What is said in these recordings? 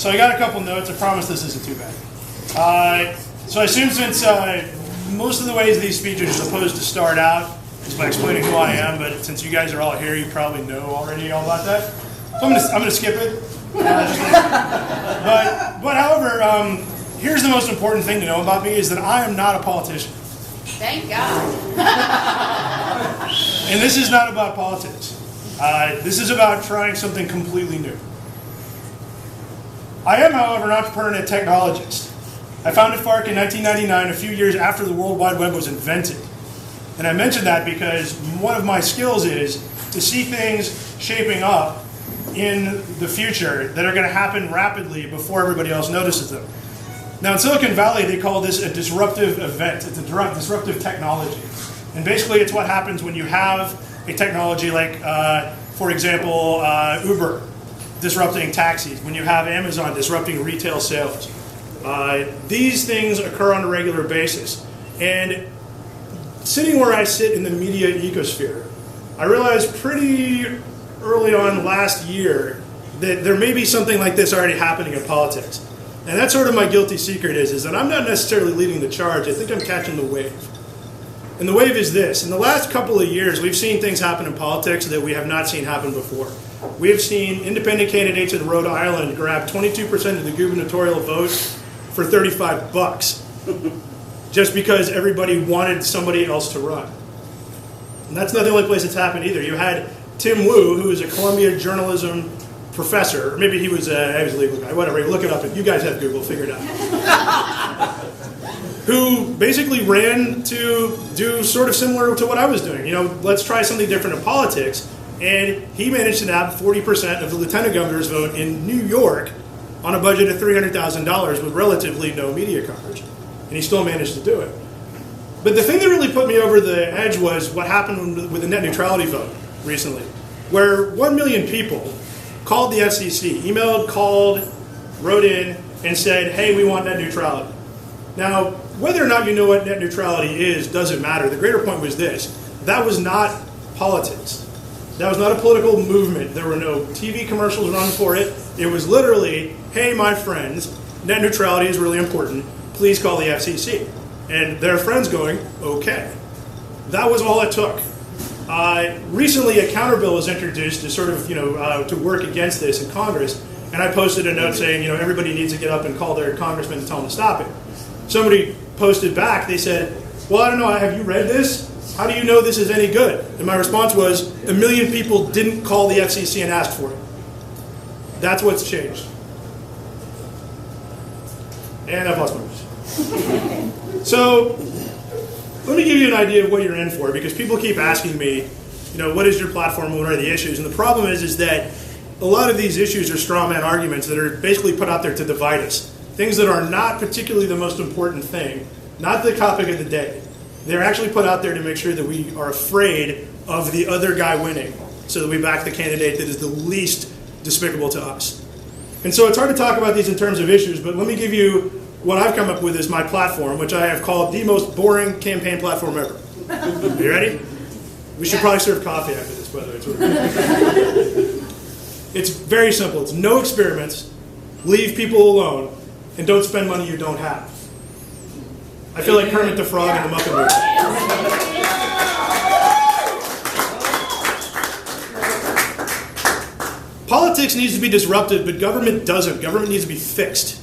So I got a couple notes. I promise this isn't too bad. So I assume since most of the ways these speeches are supposed to start out is by explaining who I am, but since you guys are all here, you probably know already all about that. So I'm gonna skip it. But however, here's the most important thing to know about me is that I am not a politician. Thank God. And this is not about politics. This is about trying something completely new. I am, however, an entrepreneur and a technologist. I founded FARC in 1999, a few years after the World Wide Web was invented. And I mention that because one of my skills is to see things shaping up in the future that are going to happen rapidly before everybody else notices them. Now in Silicon Valley, they call this a disruptive event. It's a disruptive technology. And basically it's what happens when you have a technology like, for example, Uber disrupting taxis, when you have Amazon disrupting retail sales. These things occur on a regular basis. And sitting where I sit in the media ecosphere, I realized pretty early on last year that there may be something like this already happening in politics. And that's sort of my guilty secret is that I'm not necessarily leading the charge. I think I'm catching the wave. And the wave is this. In the last couple of years, we've seen things happen in politics that we have not seen happen before. We have seen independent candidates in Rhode Island grab 22% of the gubernatorial vote for $35, just because everybody wanted somebody else to run. And that's not the only place it's happened either. You had Tim Wu, who is a Columbia journalism professor, or maybe he was a legal guy, whatever, look it up. You guys have Google, figure it out. Who basically ran to do sort of similar to what I was doing. You know, let's try something different in politics. And he managed to nab 40% of the lieutenant governor's vote in New York on a budget of $300,000 with relatively no media coverage. And he still managed to do it. But the thing that really put me over the edge was what happened with the net neutrality vote recently, where 1 million people called the FCC, emailed, called, wrote in, and said, hey, we want net neutrality. Now, whether or not you know what net neutrality is doesn't matter. The greater point was this. That was not politics. That was not a political movement. There were no TV commercials run for it. It was literally, hey, my friends, net neutrality is really important. Please call the FCC. And their friends going, okay. That was all it took. Recently, a counterbill was introduced to sort of, to work against this in Congress. And I posted a note saying, everybody needs to get up and call their congressman and tell them to stop it. Somebody posted back, they said, well, I don't know, have you read this? How do you know this is any good? And my response was, 1 million people didn't call the FCC and ask for it. That's what's changed. And I've lost my voice. So, let me give you an idea of what you're in for, because people keep asking me, what is your platform, what are the issues? And the problem is that a lot of these issues are straw man arguments that are basically put out there to divide us. Things that are not particularly the most important thing, not the topic of the day. They're actually put out there to make sure that we are afraid of the other guy winning, so that we back the candidate that is the least despicable to us. And so it's hard to talk about these in terms of issues, but let me give you what I've come up with as my platform, which I have called the most boring campaign platform ever. Are you ready? We should probably serve coffee after this, by the way. It's very simple. It's no experiments, leave people alone, and don't spend money you don't have. I feel like Kermit the Frog in the Muppet movie. Politics needs to be disrupted, but government doesn't. Government needs to be fixed.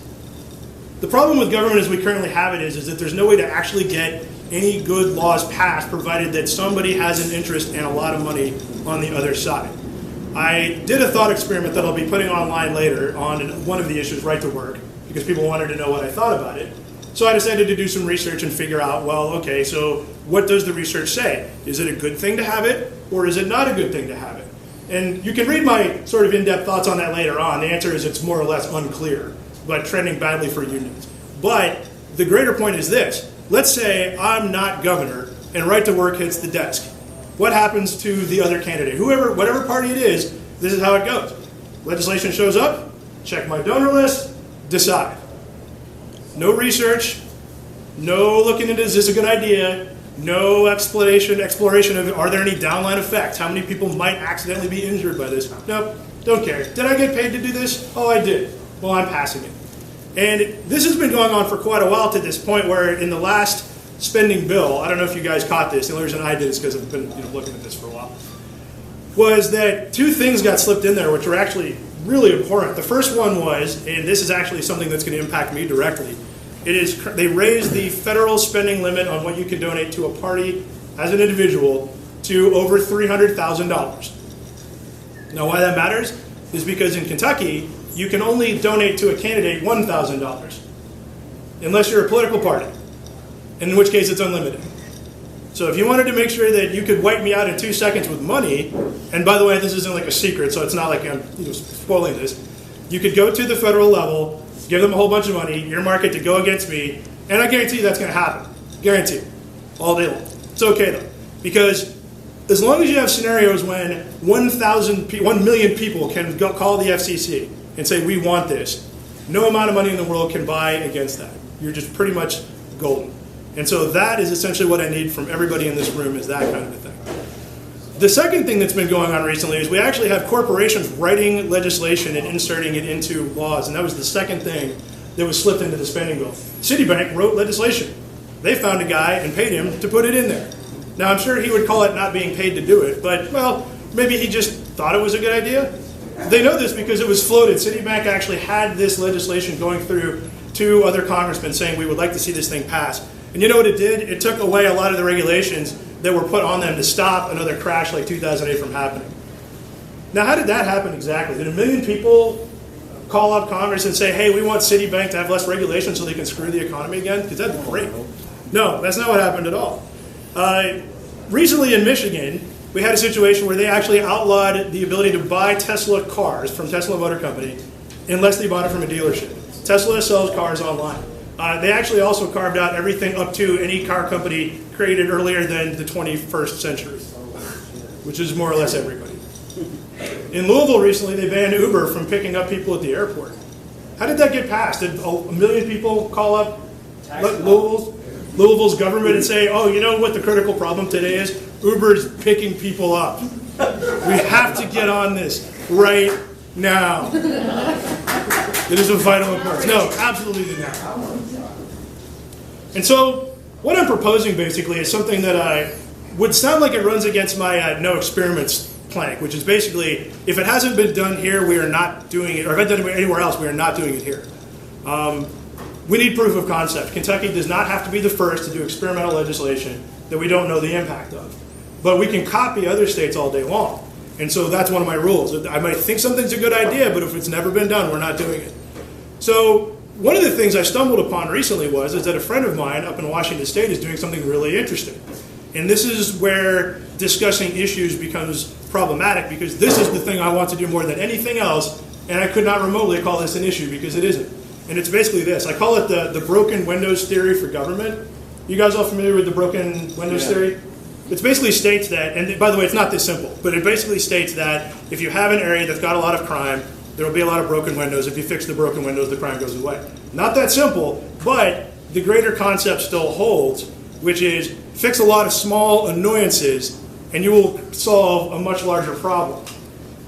The problem with government as we currently have it is that there's no way to actually get any good laws passed, provided that somebody has an interest and a lot of money on the other side. I did a thought experiment that I'll be putting online later on one of the issues, right to work, because people wanted to know what I thought about it. So I decided to do some research and figure out, well, okay, so what does the research say? Is it a good thing to have it, or is it not a good thing to have it? And you can read my sort of in-depth thoughts on that later on. The answer is it's more or less unclear, but trending badly for unions. But the greater point is this. Let's say I'm not governor and right to work hits the desk. What happens to the other candidate? Whatever party it is, this is how it goes. Legislation shows up, check my donor list, decide. No research, no looking into is this a good idea, no exploration of are there any downline effects? How many people might accidentally be injured by this? Nope, don't care. Did I get paid to do this? Oh, I did. Well, I'm passing it. And this has been going on for quite a while to this point where in the last spending bill, I don't know if you guys caught this, the only reason I did is because I've been looking at this for a while, was that two things got slipped in there which are actually really important. The first one was, and this is actually something that's going to impact me directly, they raised the federal spending limit on what you can donate to a party as an individual to over $300,000. Now why that matters is because in Kentucky, you can only donate to a candidate $1,000, unless you're a political party, in which case it's unlimited. So if you wanted to make sure that you could wipe me out in 2 seconds with money, and by the way, this isn't like a secret, so it's not like I'm spoiling this, you could go to the federal level, give them a whole bunch of money, earmark it to go against me, and I guarantee you that's going to happen. Guarantee. All day long. It's okay though, because as long as you have scenarios when 1 million people can call the FCC and say, we want this, no amount of money in the world can buy against that. You're just pretty much golden. And so that is essentially what I need from everybody in this room, is that kind of a thing. The second thing that's been going on recently is we actually have corporations writing legislation and inserting it into laws, and that was the second thing that was slipped into the spending bill. Citibank wrote legislation. They found a guy and paid him to put it in there. Now I'm sure he would call it not being paid to do it, but well, maybe he just thought it was a good idea. They know this because it was floated. Citibank actually had this legislation going through to other congressmen saying we would like to see this thing pass. And you know what it did? It took away a lot of the regulations that were put on them to stop another crash like 2008 from happening. Now how did that happen exactly? Did 1 million people call up Congress and say, hey, we want Citibank to have less regulation so they can screw the economy again? Because that'd be great. No, that's not what happened at all. Recently in Michigan, we had a situation where they actually outlawed the ability to buy Tesla cars from Tesla Motor Company unless they bought it from a dealership. Tesla sells cars online. They actually also carved out everything up to any car company created earlier than the 21st century, which is more or less everybody. In Louisville recently, they banned Uber from picking up people at the airport. How did that get passed? Did 1 million people call up Louisville's government and say, oh, you know what the critical problem today is? Uber's picking people up. We have to get on this right now. It is of vital importance. No, absolutely did not. And so what I'm proposing basically is something that would sound like it runs against my no experiments plank, which is basically, if it hasn't been done here, we are not doing it, or if it's done anywhere else, we are not doing it here. We need proof of concept. Kentucky does not have to be the first to do experimental legislation that we don't know the impact of. But we can copy other states all day long. And so that's one of my rules. I might think something's a good idea, but if it's never been done, we're not doing it. So one of the things I stumbled upon recently is that a friend of mine up in Washington State is doing something really interesting. And this is where discussing issues becomes problematic, because this is the thing I want to do more than anything else, and I could not remotely call this an issue because it isn't. And it's basically this. I call it the broken windows theory for government. You guys all familiar with the broken windows theory? It basically states that, and by the way, it's not this simple, but it basically states that if you have an area that's got a lot of crime, there will be a lot of broken windows. If you fix the broken windows, the crime goes away. Not that simple, but the greater concept still holds, which is fix a lot of small annoyances and you will solve a much larger problem.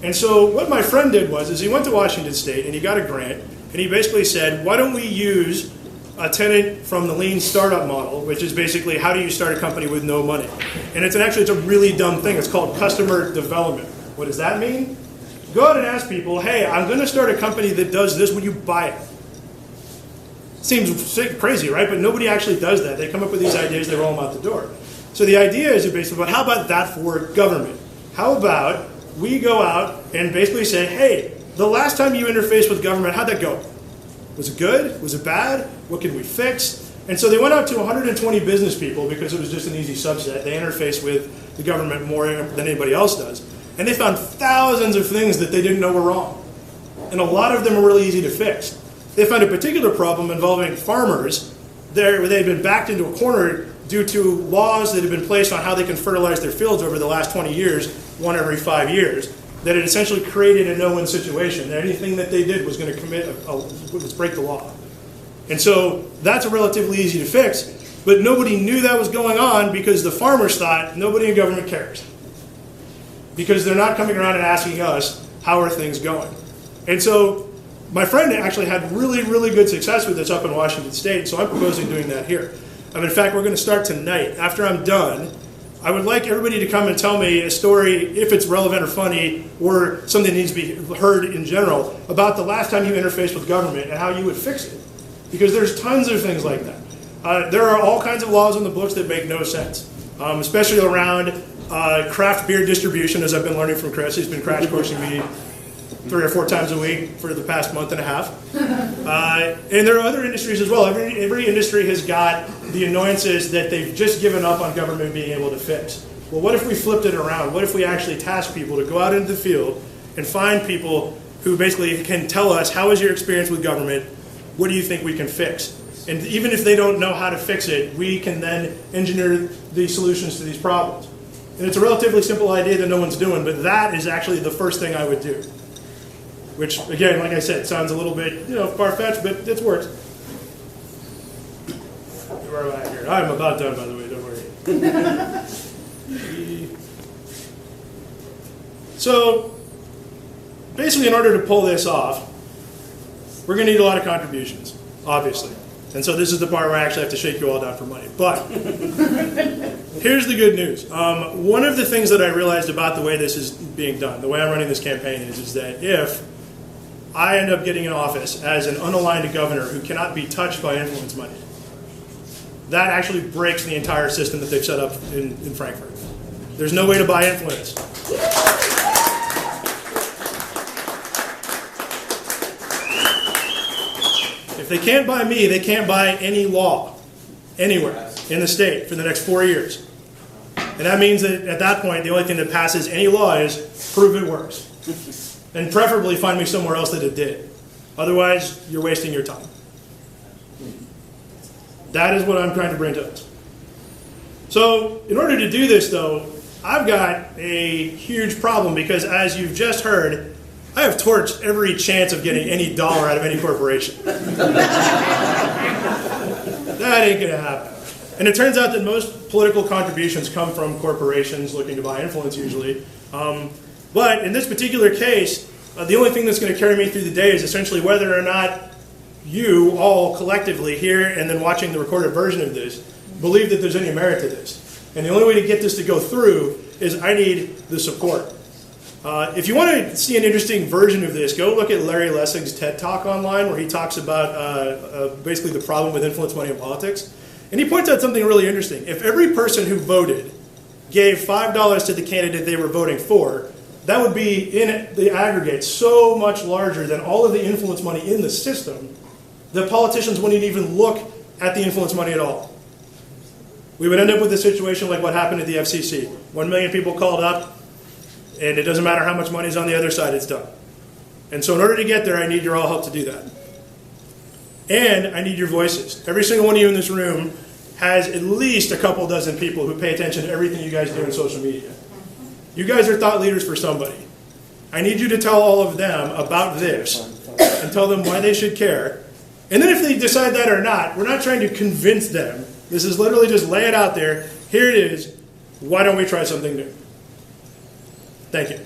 And so what my friend did was he went to Washington State and he got a grant, and he basically said, why don't we use a tenet from the lean startup model, which is basically how do you start a company with no money? And it's a really dumb thing. It's called customer development. What does that mean? Go out and ask people, hey, I'm going to start a company that does this. Will you buy it? Seems crazy, right? But nobody actually does that. They come up with these ideas, they roll them out the door. So the idea is basically, how about that for government? How about we go out and basically say, hey, the last time you interfaced with government, how'd that go? Was it good? Was it bad? What can we fix? And so they went out to 120 business people because it was just an easy subset. They interface with the government more than anybody else does. And they found thousands of things that they didn't know were wrong. And a lot of them are really easy to fix. They found a particular problem involving farmers where they've been backed into a corner due to laws that have been placed on how they can fertilize their fields over the last 20 years, one every 5 years, that it essentially created a no-win situation. That anything that they did was going to break the law. And so that's relatively easy to fix, but nobody knew that was going on because the farmers thought nobody in government cares. Because they're not coming around and asking us, how are things going? And so My friend actually had really, really good success with this up in Washington State, so I'm proposing doing that here. In fact, we're going to start tonight. After I'm done, I would like everybody to come and tell me a story, if it's relevant or funny, or something that needs to be heard in general, about the last time you interfaced with government and how you would fix it. Because there's tons of things like that. There are all kinds of laws in the books that make no sense, especially around craft beer distribution, as I've been learning from Chris. He's been crash coursing me 3 or 4 times a week for the past month and a half. And there are other industries as well. Every industry has got the annoyances that they've just given up on government being able to fix. Well, what if we flipped it around? What if we actually task people to go out into the field and find people who basically can tell us, how is your experience with government? What do you think we can fix? And even if they don't know how to fix it, we can then engineer the solutions to these problems. And it's a relatively simple idea that no one's doing, but that is actually the first thing I would do. Which, again, like I said, sounds a little bit, far-fetched, but it works. Where am I here? I'm about done, by the way, don't worry. So, basically, in order to pull this off, we're going to need a lot of contributions, obviously. And so this is the part where I actually have to shake you all down for money. But here's the good news. One of the things that I realized about the way this is being done, the way I'm running this campaign is that if I end up getting in office as an unaligned governor who cannot be touched by influence money, that actually breaks the entire system that they've set up in Frankfurt. There's no way to buy influence. If they can't buy me, they can't buy any law anywhere in the state for the next 4 years. And that means that at that point, the only thing that passes any law is prove it works. And preferably find me somewhere else that it did. Otherwise, you're wasting your time. That is what I'm trying to bring to us. So, in order to do this, though, I've got a huge problem because, as you've just heard, I have torched every chance of getting any dollar out of any corporation. That ain't going to happen. And it turns out that most political contributions come from corporations looking to buy influence, usually. But in this particular case, the only thing that's going to carry me through the day is essentially whether or not you all collectively here and then watching the recorded version of this believe that there's any merit to this. And the only way to get this to go through is I need the support. If you want to see an interesting version of this, go look at Larry Lessig's TED Talk online where he talks about basically the problem with influence money in politics. And he points out something really interesting. If every person who voted gave $5 to the candidate they were voting for, that would be, in the aggregate, so much larger than all of the influence money in the system that politicians wouldn't even look at the influence money at all. We would end up with a situation like what happened at the FCC. 1 million people called up, and it doesn't matter how much money is on the other side, it's done. And so in order to get there, I need your all help to do that. And I need your voices. Every single one of you in this room has at least a couple dozen people who pay attention to everything you guys do in social media. You guys are thought leaders for somebody. I need you to tell all of them about this and tell them why they should care. And then if they decide that or not, we're not trying to convince them. This is literally just lay it out there. Here it is. Why don't we try something new? Thank you.